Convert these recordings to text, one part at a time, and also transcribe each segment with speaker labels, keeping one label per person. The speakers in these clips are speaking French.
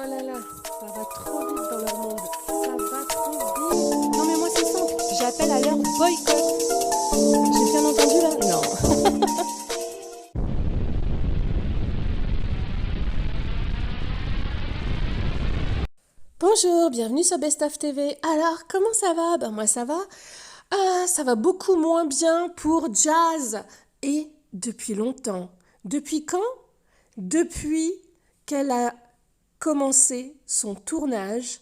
Speaker 1: là là là, ça va trop vite dans leur monde. Ça va trop vite. Non mais moi c'est simple, j'appelle à leur boycott. J'ai bien entendu là? Non. Bonjour, bienvenue sur Best of TV. Alors, comment ça va? Ben moi ça va. Ça va beaucoup moins bien pour Jazz. Et depuis longtemps. Depuis quand? Depuis qu'elle a commencé son tournage.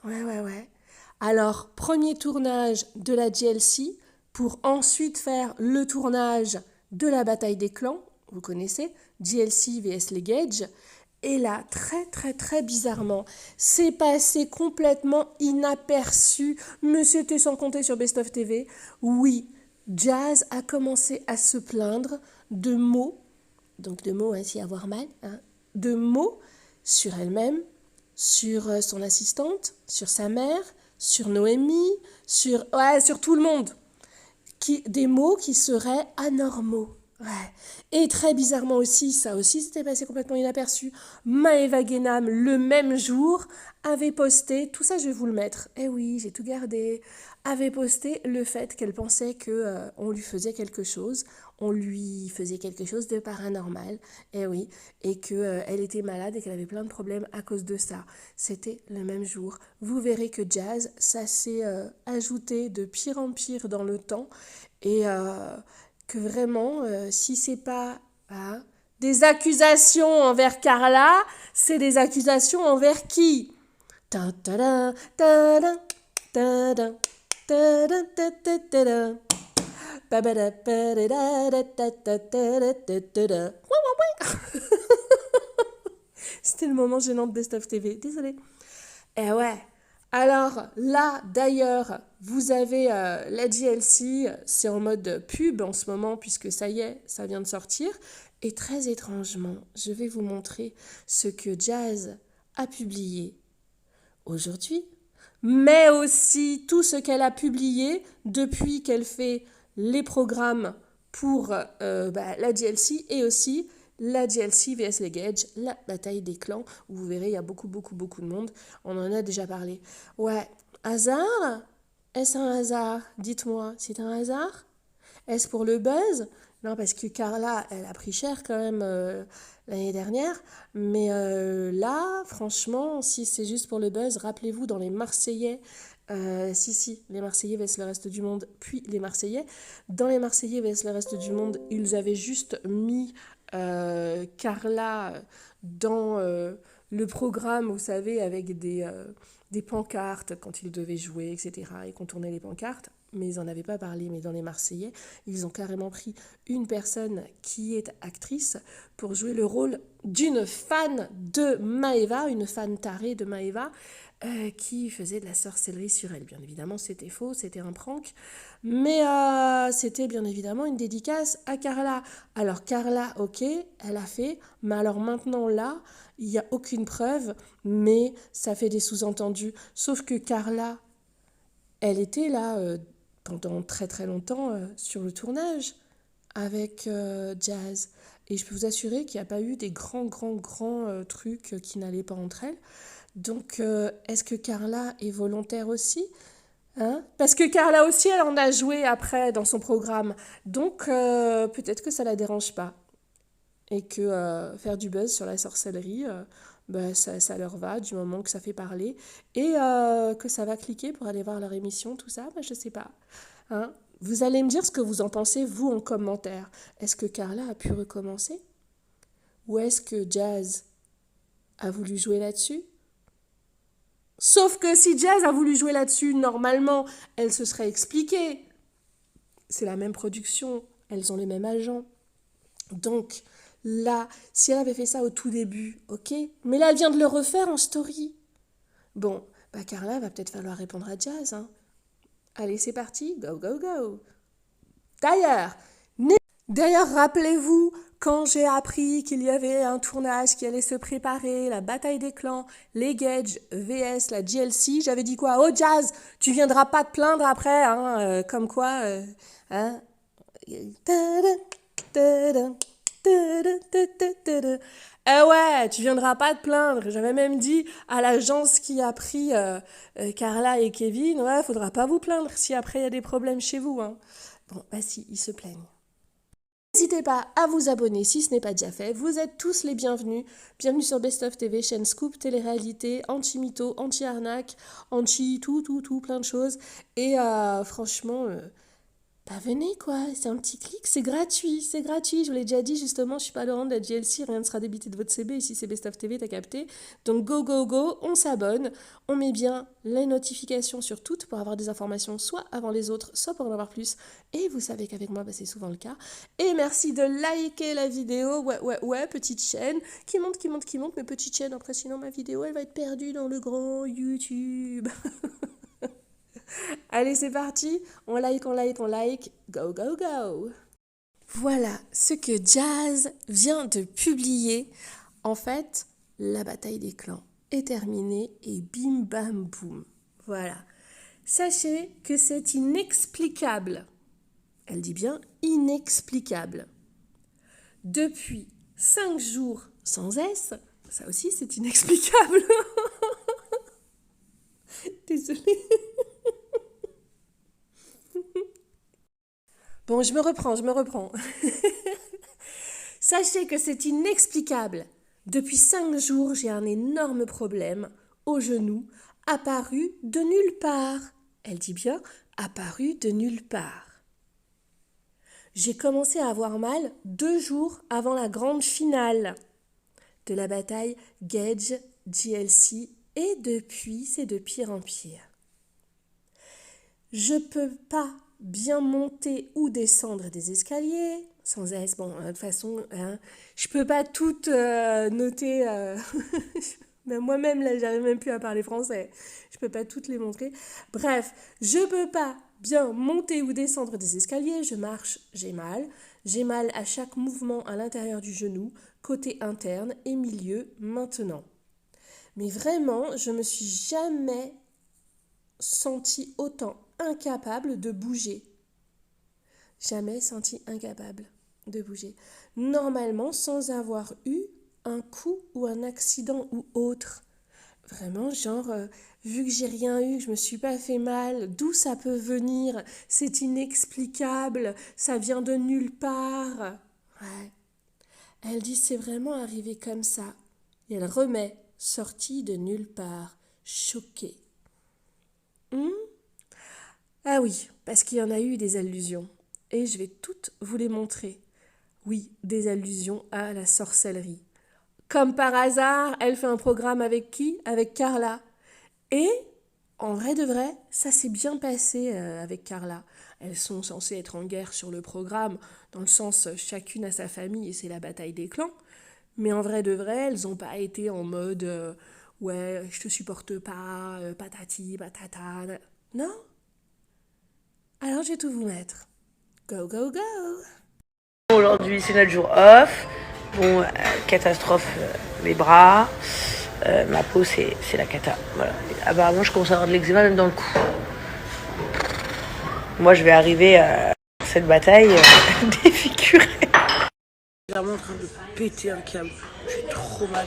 Speaker 1: Ouais. Alors, premier tournage de la GLC pour ensuite faire le tournage de la bataille des clans. Vous connaissez, GLC vs les Gage. Et là, très bizarrement, c'est passé complètement inaperçu, mais c'était sans compter sur Best of TV. Oui, Jazz a commencé à se plaindre de mots, donc de mots ainsi avoir mal, hein, de mots sur elle-même, sur son assistante, sur sa mère, sur Noémie, sur tout le monde. Des mots qui seraient anormaux. Ouais. Et très bizarrement aussi, ça aussi c'était passé complètement inaperçu, Maëva Guénam, le même jour, avait posté, tout ça je vais vous le mettre, eh oui, j'ai tout gardé, avait posté le fait qu'elle pensait qu'on lui faisait quelque chose, on lui faisait quelque chose de paranormal, eh oui, et qu'elle était malade et qu'elle avait plein de problèmes à cause de ça. C'était le même jour. Vous verrez que Jazz, ça s'est ajouté de pire en pire dans le temps, et que vraiment, si c'est pas des accusations envers Carla, c'est des accusations envers qui? Ta-ta-da, ta-da, ta-da, ta-da, ta-ta, ta-da. Ba-ba-da, ba-da-da, ta-ta-ta, ta-ta-ta. C'était le moment gênant de Best of TV, désolée. Eh ouais. Alors là, d'ailleurs, vous avez la GLC, c'est en mode pub en ce moment puisque ça y est, ça vient de sortir. Et très étrangement, je vais vous montrer ce que Jazz a publié aujourd'hui, mais aussi tout ce qu'elle a publié depuis qu'elle fait les programmes pour la GLC et aussi la GLC vs les Gage, la bataille des clans, où vous verrez, il y a beaucoup de monde. On en a déjà parlé. Ouais, hasard? Est-ce un hasard? Dites-moi, c'est un hasard? Est-ce pour le buzz? Non, parce que Carla, elle a pris cher quand même l'année dernière. Mais là, franchement, si c'est juste pour le buzz, rappelez-vous dans les Marseillais, les Marseillais vs le reste du monde, puis les Marseillais. Dans les Marseillais vs le reste du monde, ils avaient juste mis Carla dans le programme, vous savez, avec des pancartes quand ils devaient jouer, etc. et contourner les pancartes. Mais ils n'en avaient pas parlé, mais dans les Marseillais, ils ont carrément pris une personne qui est actrice pour jouer le rôle d'une fan de Maëva, une fan tarée de Maëva, qui faisait de la sorcellerie sur elle. Bien évidemment, c'était faux, c'était un prank, mais c'était bien évidemment une dédicace à Carla. Alors Carla, ok, elle a fait, mais alors maintenant là, il n'y a aucune preuve, mais ça fait des sous-entendus. Sauf que Carla, elle était là pendant très longtemps sur le tournage avec Jazz. Et je peux vous assurer qu'il n'y a pas eu des grands trucs qui n'allaient pas entre elles. Donc, est-ce que Carla est volontaire aussi, hein? Parce que Carla aussi, elle en a joué après dans son programme. Donc, peut-être que ça ne la dérange pas. Et que faire du buzz sur la sorcellerie, ça leur va du moment que ça fait parler. Et que ça va cliquer pour aller voir leur émission, tout ça, je ne sais pas. Hein? Vous allez me dire ce que vous en pensez, vous, en commentaire. Est-ce que Carla a pu recommencer? Ou est-ce que Jazz a voulu jouer là-dessus? Sauf que si Jazz a voulu jouer là-dessus, normalement, elle se serait expliquée. C'est la même production, elles ont les mêmes agents. Donc, là, si elle avait fait ça au tout début, ok. Mais là, elle vient de le refaire en story. Bon, Carla, va peut-être falloir répondre à Jazz, hein. Allez, c'est parti, go. D'ailleurs, rappelez-vous, quand j'ai appris qu'il y avait un tournage qui allait se préparer, la bataille des clans, les Gage vs la GLC, j'avais dit quoi? Oh Jazz, tu viendras pas te plaindre après, hein, comme quoi, hein. Ah ouais, tu viendras pas te plaindre. J'avais même dit à l'agence qui a pris Carla et Kevin, ouais, faudra pas vous plaindre si après il y a des problèmes chez vous, hein. Bon, bah si, ils se plaignent. N'hésitez pas à vous abonner si ce n'est pas déjà fait. Vous êtes tous les bienvenus. Bienvenue sur Best of TV, chaîne Scoop, télé-réalité, anti-mytho, anti-arnaque, anti-tout, plein de choses. Et franchement, bah venez quoi, c'est un petit clic, c'est gratuit, c'est gratuit. Je vous l'ai déjà dit justement, je suis pas Laurent de la GLC, rien ne sera débité de votre CB. Ici c'est Best of TV, t'as capté. Donc go, on s'abonne, on met bien les notifications sur toutes pour avoir des informations soit avant les autres, soit pour en avoir plus. Et vous savez qu'avec moi, bah, c'est souvent le cas. Et merci de liker la vidéo, ouais, petite chaîne qui monte, mais petite chaîne, après sinon ma vidéo elle va être perdue dans le grand YouTube. Allez, c'est parti. On like. Go. Voilà ce que Jazz vient de publier. En fait, la bataille des clans est terminée et bim bam boum. Voilà. Sachez que c'est inexplicable. Elle dit bien inexplicable. Depuis 5 jours sans S, ça aussi c'est inexplicable. Désolée. Bon, je me reprends. Sachez que c'est inexplicable. Depuis 5 jours, j'ai un énorme problème au genou, apparu de nulle part. Elle dit bien apparu de nulle part. J'ai commencé à avoir mal 2 jours avant la grande finale de la bataille Gage-GLC et depuis, c'est de pire en pire. Je peux pas bien monter ou descendre des escaliers, sans S, bon, de toute façon, hein, je peux pas tout noter, mais moi-même, là, j'arrive même plus à parler français, je peux pas toutes les montrer. Bref, je peux pas bien monter ou descendre des escaliers, je marche, j'ai mal à chaque mouvement à l'intérieur du genou, côté interne et milieu maintenant. Mais vraiment, je me suis jamais sentie autant incapable de bouger. Jamais senti incapable de bouger. Normalement, sans avoir eu un coup ou un accident ou autre. Vraiment, genre, vu que j'ai rien eu, que je me suis pas fait mal, d'où ça peut venir? C'est inexplicable, ça vient de nulle part. Ouais. Elle dit, c'est vraiment arrivé comme ça. Et elle remet, sortie de nulle part, choquée. Ah oui, parce qu'il y en a eu des allusions. Et je vais toutes vous les montrer. Oui, des allusions à la sorcellerie. Comme par hasard, elle fait un programme avec qui? Avec Carla. Et, en vrai de vrai, ça s'est bien passé avec Carla. Elles sont censées être en guerre sur le programme, dans le sens chacune à sa famille et c'est la bataille des clans. Mais en vrai de vrai, elles n'ont pas été en mode ouais, je te supporte pas, patati, patata. Non? Alors je vais tout vous mettre. Go.
Speaker 2: Aujourd'hui c'est notre jour off. Bon, catastrophe, mes bras, ma peau c'est la cata. Voilà. Apparemment je commence à avoir de l'eczéma même dans le cou. Moi je vais arriver à cette bataille défigurée. Je suis vraiment en train de péter un câble. J'ai trop mal.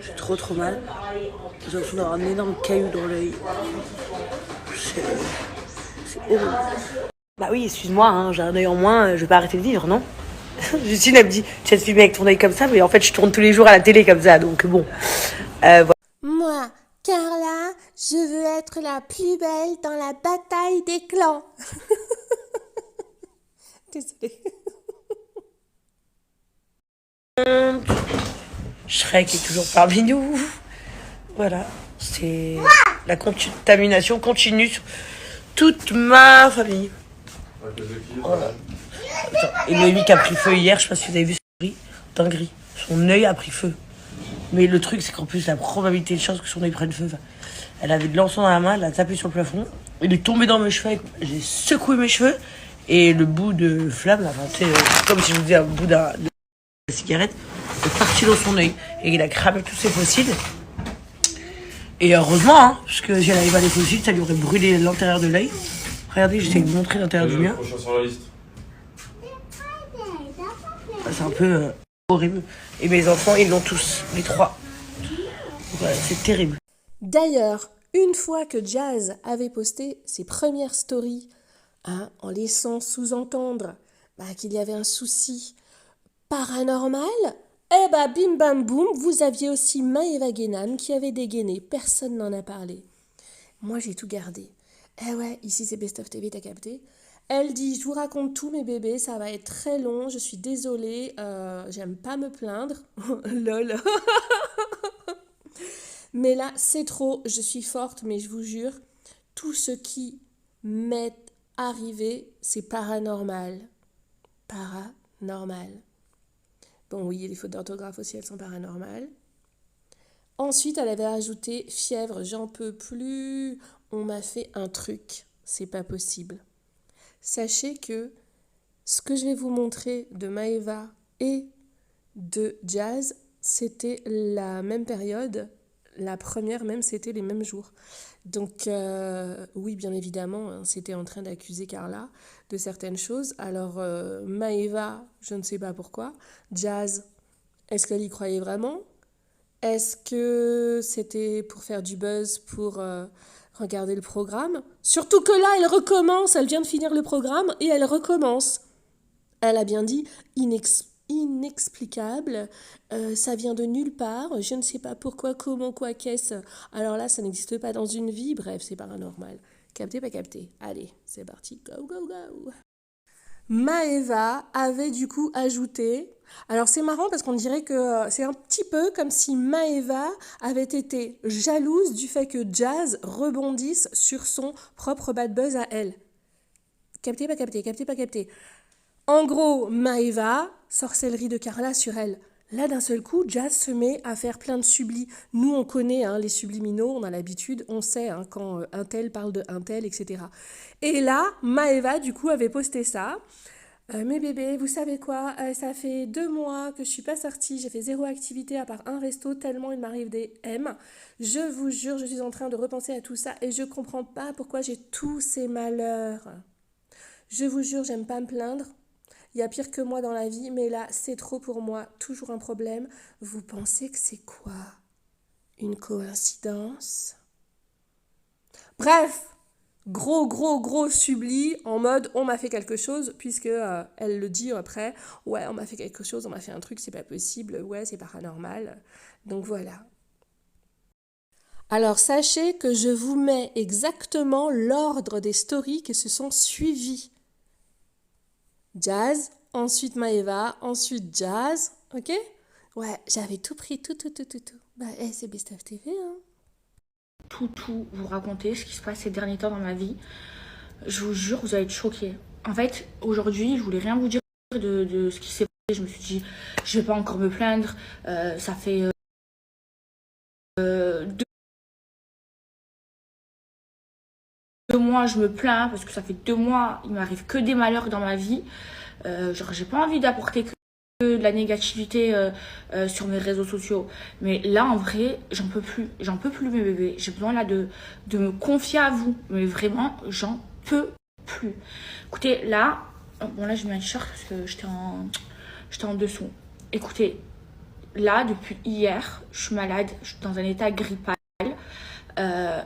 Speaker 2: J'ai trop mal. J'ai l'impression d'avoir un énorme caillou dans l'œil. C'est horrible. Bah oui, excuse-moi, hein, j'ai un œil en moins, je vais pas arrêter de vivre, non? Justine, elle me dit, tu vas te filmer avec ton œil comme ça, mais en fait, je tourne tous les jours à la télé comme ça, donc bon. Voilà.
Speaker 1: Moi, Carla, je veux être la plus belle dans la bataille des clans. Désolée.
Speaker 2: Shrek est toujours parmi nous. Voilà, c'est la contamination continue sur toute ma famille. Voilà. Attends, et Noémie qui a pris feu hier, je sais pas si vous avez vu dinguerie. Son œil a pris feu. Mais le truc, c'est qu'en plus, la probabilité de chance que son œil prenne feu, elle avait de l'encens dans la main, elle a tapé sur le plafond, il est tombé dans mes cheveux, j'ai secoué mes cheveux, et le bout de flamme, là, c'est comme si je vous disais un bout de la cigarette, est parti dans son œil. Et il a cramé tous ses fossiles. Et heureusement, hein, parce que si elle n'avait pas les fossiles, ça lui aurait brûlé l'intérieur de l'œil. Regardez, j'essaie de vous montrer l'intérieur du mien.
Speaker 3: Prochain sur la liste.
Speaker 2: Ça c'est un peu horrible. Et mes enfants, ils l'ont tous, les 3. Voilà, c'est terrible.
Speaker 1: D'ailleurs, une fois que Jazz avait posté ses premières stories, hein, en laissant sous-entendre qu'il y avait un souci paranormal, eh bah bim bam boum, vous aviez aussi Maëva Guénam qui avait dégainé, personne n'en a parlé. Moi j'ai tout gardé. Eh ouais, ici c'est Best of TV, t'as capté? Elle dit, je vous raconte tout mes bébés, ça va être très long, je suis désolée, j'aime pas me plaindre. Lol. Mais là, c'est trop, je suis forte, mais je vous jure, tout ce qui m'est arrivé, c'est paranormal. Paranormal. Bon, oui, les fautes d'orthographe aussi, elles sont paranormales. Ensuite, elle avait ajouté fièvre, j'en peux plus, on m'a fait un truc, c'est pas possible. Sachez que ce que je vais vous montrer de Maëva et de Jazz, c'était la même période. La première même, c'était les mêmes jours. Donc, oui, bien évidemment, hein, c'était en train d'accuser Carla de certaines choses. Alors, Maëva, je ne sais pas pourquoi. Jazz, est-ce qu'elle y croyait vraiment? Est-ce que c'était pour faire du buzz, pour regarder le programme? Surtout que là, elle recommence. Elle vient de finir le programme et elle recommence. Elle a bien dit inexplicable, ça vient de nulle part, je ne sais pas pourquoi, comment, quoi, qu'est-ce. Alors là, ça n'existe pas dans une vie, bref, c'est paranormal. Capté, pas capté. Allez, c'est parti, go, go, go. Maëva avait du coup ajouté, alors c'est marrant parce qu'on dirait que c'est un petit peu comme si Maëva avait été jalouse du fait que Jazz rebondisse sur son propre bad buzz à elle. Capté, pas capté, capté, pas capté. En gros, Maëva, sorcellerie de Carla sur elle. Là, d'un seul coup, Jazz se met à faire plein de sublis. Nous, on connaît les subliminaux, on a l'habitude, on sait quand un tel parle de un tel, etc. Et là, Maëva, du coup, avait posté ça. Mes bébés, vous savez quoi, ça fait 2 mois que je suis pas sortie, j'ai fait 0 activité à part un resto, tellement il m'arrive des M. Je vous jure, je suis en train de repenser à tout ça et je comprends pas pourquoi j'ai tous ces malheurs. Je vous jure, j'aime pas me plaindre. Il y a pire que moi dans la vie, mais là, c'est trop pour moi. Toujours un problème. Vous pensez que c'est quoi? Une coïncidence? Bref, gros subli en mode on m'a fait quelque chose, puisque elle le dit après. Ouais, on m'a fait quelque chose, on m'a fait un truc, c'est pas possible. Ouais, c'est paranormal. Donc voilà. Alors sachez que je vous mets exactement l'ordre des stories qui se sont suivies. Jazz, ensuite Maëva, ensuite Jazz, ok? Ouais, j'avais tout pris, tout. Bah, c'est Best of TV, hein.
Speaker 3: Tout vous raconter ce qui se passe ces derniers temps dans ma vie. Je vous jure, vous allez être choqués. En fait, aujourd'hui, je voulais rien vous dire de ce qui s'est passé. Je me suis dit, je vais pas encore me plaindre. Ça fait 2 mois, je me plains parce que ça fait 2 mois, il m'arrive que des malheurs dans ma vie. Genre, j'ai pas envie d'apporter que de la négativité sur mes réseaux sociaux. Mais là, en vrai, j'en peux plus mes bébés. J'ai besoin là de me confier à vous. Mais vraiment, j'en peux plus. Écoutez, là, bon là, je mets un t-shirt parce que j'étais en dessous. Écoutez, là, depuis hier, je suis malade, je suis dans un état grippal.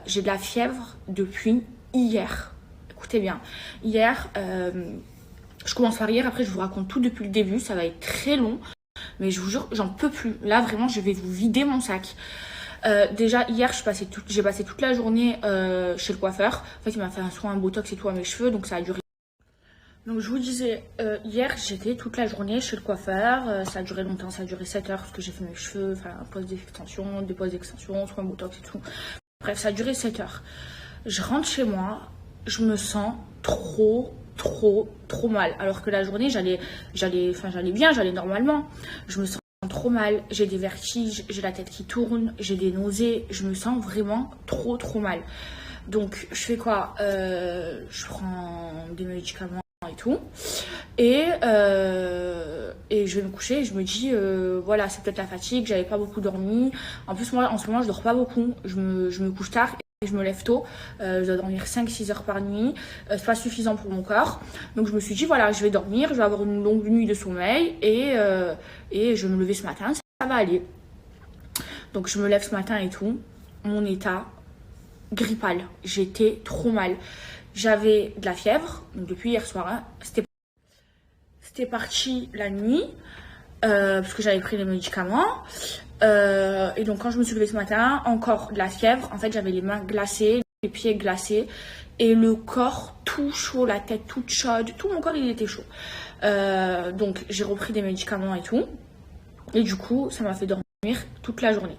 Speaker 3: J'ai de la fièvre depuis hier. Écoutez bien, hier, je commence par hier, après je vous raconte tout depuis le début, ça va être très long, mais je vous jure, j'en peux plus. Là, vraiment, je vais vous vider mon sac. Déjà, hier, j'ai passé toute la journée chez le coiffeur. En fait, il m'a fait un soin, un botox et tout à mes cheveux, donc ça a duré. Donc, je vous disais, hier, j'étais toute la journée chez le coiffeur. Ça a duré longtemps, ça a duré 7 heures parce que j'ai fait mes cheveux, enfin, pose d'extension, des poses d'extension, soin botox et tout. Bref, ça a duré 7 heures. Je rentre chez moi, je me sens trop mal. Alors que la journée, j'allais bien, j'allais normalement. Je me sens trop mal, j'ai des vertiges, j'ai la tête qui tourne, j'ai des nausées, je me sens vraiment trop mal. Donc, je fais quoi? Je prends des médicaments et tout. Et je vais me coucher et je me dis, voilà, c'est peut-être la fatigue, j'avais pas beaucoup dormi. En plus, moi, en ce moment, je dors pas beaucoup. Je me couche tard je me lève tôt, je dois dormir 5-6 heures par nuit, c'est pas suffisant pour mon corps. Donc je me suis dit, voilà, je vais dormir, je vais avoir une longue nuit de sommeil et je vais me lever ce matin, ça va aller. Donc je me lève ce matin et tout, mon état grippal, j'étais trop mal. J'avais de la fièvre, donc depuis hier soir, hein, c'était parti la nuit, parce que j'avais pris les médicaments. Et donc quand je me suis levée ce matin, encore de la fièvre. En fait, j'avais les mains glacées, les pieds glacés et le corps tout chaud, la tête toute chaude. Tout mon corps, il était chaud. Donc j'ai repris des médicaments et tout. Et du coup, ça m'a fait dormir toute la journée.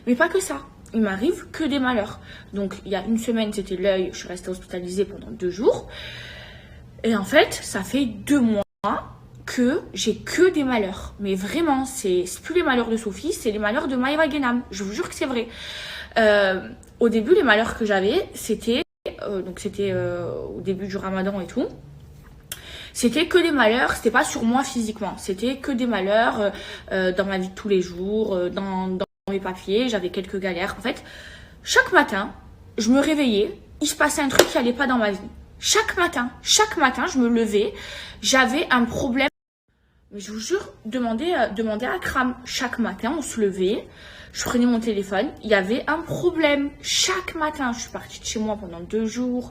Speaker 3: Mais pas que ça. Il m'arrive que des malheurs. Donc il y a une semaine, c'était l'œil. Je suis restée hospitalisée pendant 2 jours. Et en fait, ça fait 2 mois que j'ai que des malheurs. Mais vraiment, c'est plus les malheurs de Sophie, c'est les malheurs de Maïva Genam. Je vous jure que c'est vrai. Au début, les malheurs que j'avais, c'était au début du ramadan et tout. C'était que des malheurs, c'était pas sur moi physiquement. C'était que des malheurs dans ma vie de tous les jours, dans mes papiers. J'avais quelques galères. En fait, chaque matin, je me réveillais, il se passait un truc qui allait pas dans ma vie. Chaque matin, je me levais, j'avais un problème. Mais je vous jure, demandez à Akram. Chaque matin, on se levait, je prenais mon téléphone, il y avait un problème. Chaque matin, je suis partie de chez moi pendant 2 jours.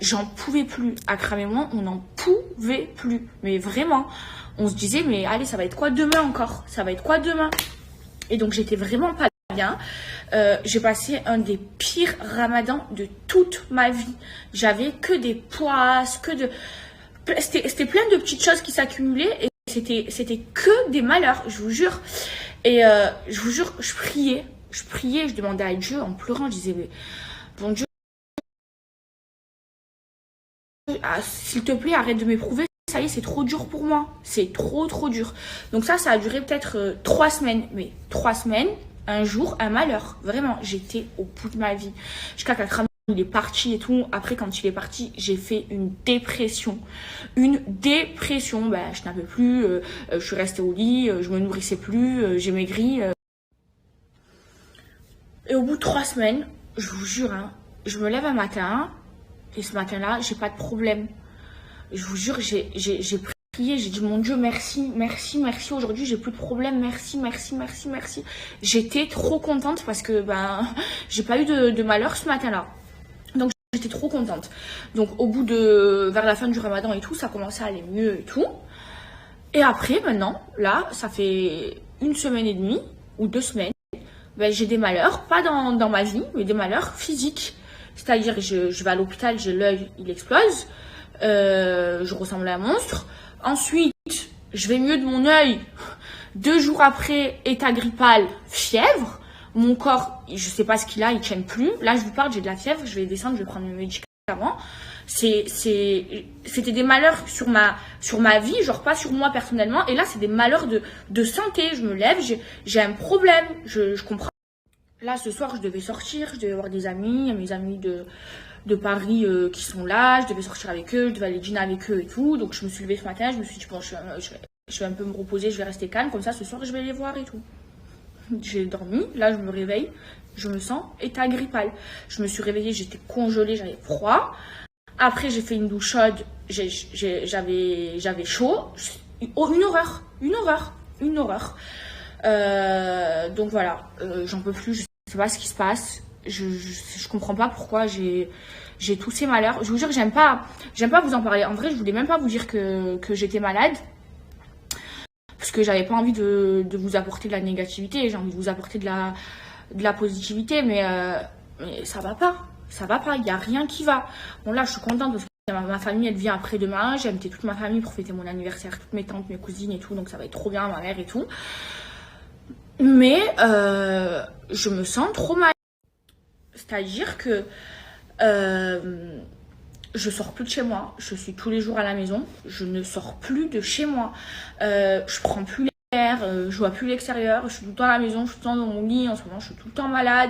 Speaker 3: J'en pouvais plus. Akram et moi, on n'en pouvait plus. Mais vraiment, on se disait, mais allez, ça va être quoi demain encore? Ça va être quoi demain? Et donc, j'étais vraiment pas bien. J'ai passé un des pires ramadans de toute ma vie. J'avais que des poisses, c'était plein de petites choses qui s'accumulaient et c'était que des malheurs, je vous jure. Et je vous jure, je priais, je demandais à Dieu en pleurant, je disais, mais bon Dieu, s'il te plaît, arrête de m'éprouver, ça y est, c'est trop dur pour moi, c'est trop dur. Donc ça a duré peut-être 3 semaines, mais 3 semaines, un jour, un malheur, vraiment, j'étais au bout de ma vie. Jusqu'à qu'Akram il est parti et tout. Après, quand il est parti, j'ai fait une dépression. Ben, je n'en peux plus. Je suis restée au lit. Je me nourrissais plus. J'ai maigri. Et au bout de 3 semaines, je vous jure, hein, je me lève un matin. Et ce matin-là, j'ai pas de problème. Je vous jure, j'ai prié. J'ai dit, mon Dieu, merci. Aujourd'hui, j'ai plus de problème. Merci. J'étais trop contente parce que ben, j'ai pas eu de malheur ce matin-là. Donc j'étais trop contente. Donc vers la fin du ramadan et tout, ça commençait à aller mieux et tout. Et après, maintenant, là, ça fait 1 semaine et demie ou 2 semaines, ben, j'ai des malheurs, pas dans ma vie, mais des malheurs physiques. C'est-à-dire, je vais à l'hôpital, j'ai l'œil, il explose, je ressemble à un monstre. Ensuite, je vais mieux de mon œil. 2 jours après, état grippal, fièvre. Mon corps, je sais pas ce qu'il a, il tient plus. Là, je vous parle, j'ai de la fièvre, je vais descendre, je vais prendre mes médicaments. C'était des malheurs sur ma vie, genre pas sur moi personnellement. Et là, c'est des malheurs de santé. Je me lève, j'ai un problème, je comprends. Là, ce soir, je devais sortir, je devais voir des amis, mes amis de Paris qui sont là. Je devais sortir avec eux, je devais aller dîner avec eux et tout. Donc, je me suis levée ce matin, je me suis dit, bon, je vais un peu me reposer, je vais rester calme. Comme ça, ce soir, je vais les voir et tout. J'ai dormi, là je me réveille, je me sens état grippal. Je me suis réveillée, j'étais congelée, j'avais froid. Après j'ai fait une douche chaude, j'avais chaud. Oh, une horreur. Donc voilà, j'en peux plus, je sais pas ce qui se passe. Je comprends pas pourquoi j'ai tous ces malheurs. Je vous jure, j'aime pas vous en parler. En vrai, je voulais même pas vous dire que j'étais malade. Parce que j'avais pas envie de vous apporter de la négativité, j'ai envie de vous apporter de la positivité, mais ça va pas, il n'y a rien qui va. Bon là, je suis contente parce que ma famille, elle vient après-demain, j'ai invité toute ma famille pour fêter mon anniversaire, toutes mes tantes, mes cousines et tout, donc ça va être trop bien, ma mère et tout. Mais je me sens trop mal. C'est-à-dire que je sors plus de chez moi, je suis tous les jours à la maison, je ne sors plus de chez moi, je prends plus l'air, je vois plus l'extérieur, je suis tout le temps à la maison, je suis tout le temps dans mon lit, en ce moment je suis tout le temps malade,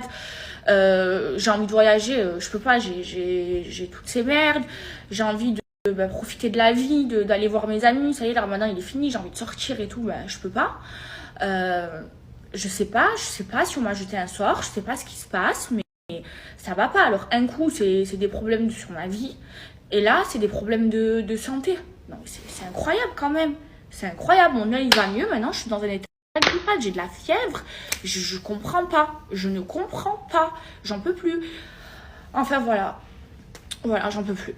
Speaker 3: j'ai envie de voyager, je peux pas, j'ai toutes ces merdes, j'ai envie de profiter de la vie, d'aller voir mes amis, ça y est, le ramadan il est fini, j'ai envie de sortir et tout, je peux pas. Je sais pas si on m'a jeté un sort, je sais pas ce qui se passe, mais ça va pas. Alors, un coup, c'est des problèmes sur ma vie. Et là, c'est des problèmes de santé. Non, c'est incroyable quand même. C'est incroyable. Mon œil va mieux. Maintenant, je suis dans un état grippal. J'ai de la fièvre. Je comprends pas. Je ne comprends pas. J'en peux plus. Enfin, voilà. Voilà, j'en peux plus.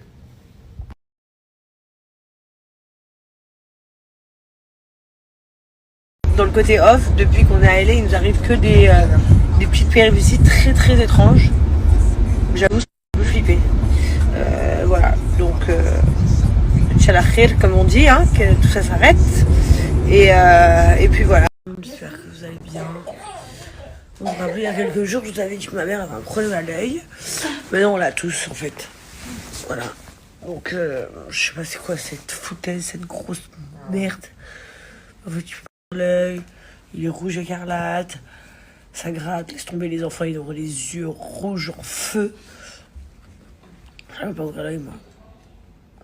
Speaker 2: Dans le côté off, depuis qu'on est à LA, il nous arrive que des petites péripéties très très étranges. J'avoue, ça m'a un peu flippé. Voilà, donc Inch'Allah khair, comme on dit, hein, que tout ça s'arrête. Et puis voilà. J'espère que vous allez bien. On se rappelait il y a quelques jours, je vous avais dit que ma mère avait un problème à l'œil. Maintenant, on l'a tous en fait. Voilà. Donc, je sais pas c'est quoi cette foutaise, cette grosse merde. En fait, tu prends l'œil, il est rouge écarlate, ça gratte, laisse tomber les enfants, ils ont les yeux rouges en feu. Je vais perdre l'œil, moi.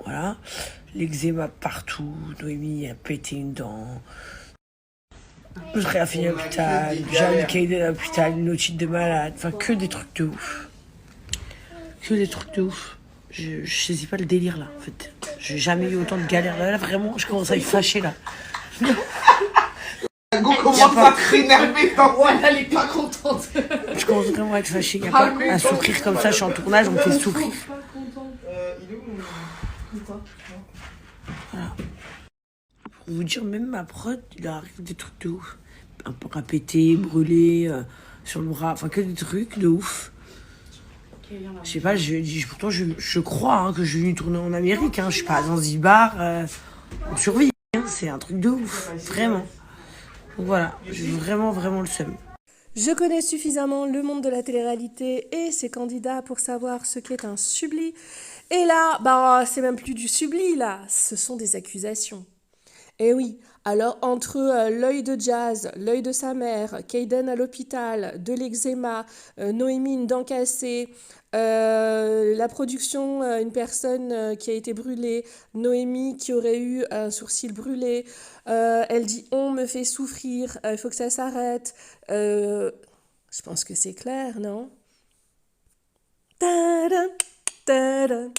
Speaker 2: Voilà. L'eczéma partout, Noémie a pété une dent. Je serais fini à l'hôpital, Jeanne qui a aidé à l'hôpital, une otite de malade, enfin que des trucs de ouf. Que des trucs de ouf. Je saisis pas le délire là, en fait. J'ai jamais eu autant de galères là, vraiment, je commence à être fâchée là.
Speaker 4: Go commence à s'énerver dans
Speaker 1: Elle est pas contente.
Speaker 2: Je commence vraiment à être fâchée, il n'y a pas à souffrir comme ça, je suis en tournage, on me fait souffrir. Voilà. Pour vous dire, même ma prod, il arrive des trucs de ouf. Un peu à péter, brûler, sur le bras, enfin que des trucs de ouf. Je sais pas, pourtant je crois hein, que je suis venue tourner en Amérique, hein, je suis pas à Zanzibar, on survit, hein, c'est un truc de ouf, vraiment. Donc voilà, j'ai vraiment le seum.
Speaker 1: Je connais suffisamment le monde de la télé-réalité et ses candidats pour savoir ce qu'est un subli. Et là, bah, c'est même plus du subli, là, ce sont des accusations. Et oui, alors entre l'œil de Jazz, l'œil de sa mère, Kayden à l'hôpital, de l'eczéma, Noémie une dent cassée, la production, une personne qui a été brûlée, Noémie qui aurait eu un sourcil brûlé, elle dit on me fait souffrir, il faut que ça s'arrête. Je pense que c'est clair, non? Tadam, tadam.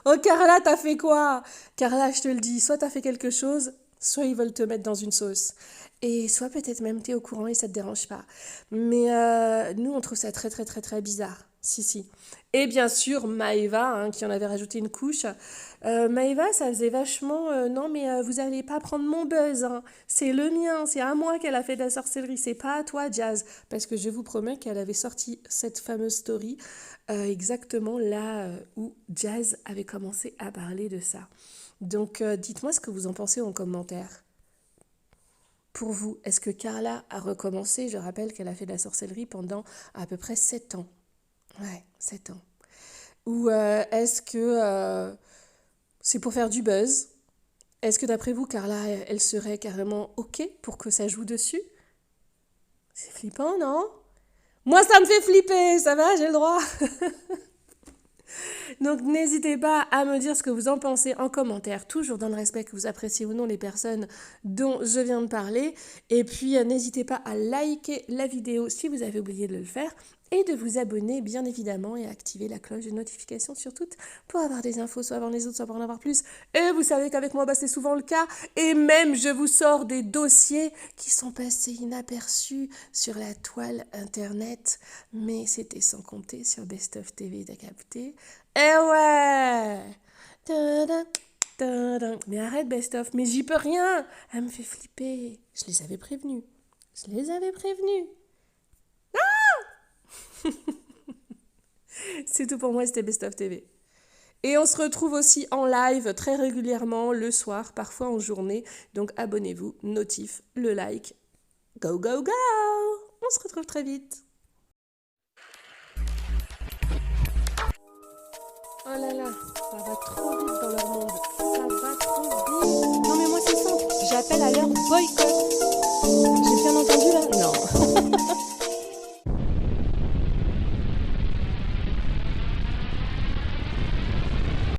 Speaker 1: Oh Carla, t'as fait quoi? Carla, je te le dis, soit t'as fait quelque chose, soit ils veulent te mettre dans une sauce. Et soit peut-être même t'es au courant et ça te dérange pas. Mais nous, on trouve ça très très très très bizarre. Si. Et bien sûr, Maëva, hein, qui en avait rajouté une couche. Maëva, ça faisait vachement... non, mais vous allez pas prendre mon buzz. Hein. C'est le mien, c'est à moi qu'elle a fait de la sorcellerie. C'est pas à toi, Jazz. Parce que je vous promets qu'elle avait sorti cette fameuse story exactement là où Jazz avait commencé à parler de ça. Donc, dites-moi ce que vous en pensez en commentaire. Pour vous, est-ce que Carla a recommencé? Je rappelle qu'elle a fait de la sorcellerie pendant à peu près 7 ans. Ouais, 7 ans. Ou est-ce que c'est pour faire du buzz? Est-ce que d'après vous, Carla, elle serait carrément OK pour que ça joue dessus? C'est flippant, non? Moi, ça me fait flipper, ça va, j'ai le droit. Donc, n'hésitez pas à me dire ce que vous en pensez en commentaire, toujours dans le respect que vous appréciez ou non les personnes dont je viens de parler. Et puis, n'hésitez pas à liker la vidéo si vous avez oublié de le faire et de vous abonner, bien évidemment, et activer la cloche de notification sur toutes pour avoir des infos, soit avant les autres, soit pour en avoir plus. Et vous savez qu'avec moi, c'est souvent le cas. Et même, je vous sors des dossiers qui sont passés inaperçus sur la toile internet. Mais c'était sans compter sur Best of TV, t'as capté? Eh ouais! Tadam, tadam. Mais arrête, Best of, mais j'y peux rien! Elle me fait flipper. Je les avais prévenus. C'est tout pour moi, c'était Best of TV. Et on se retrouve aussi en live très régulièrement, le soir, parfois en journée. Donc abonnez-vous, notif, le like. Go, go, go! On se retrouve très vite. Oh là là, ça va trop vite dans leur monde. Ça va trop vite. Non mais moi c'est simple, j'appelle à leur boycott.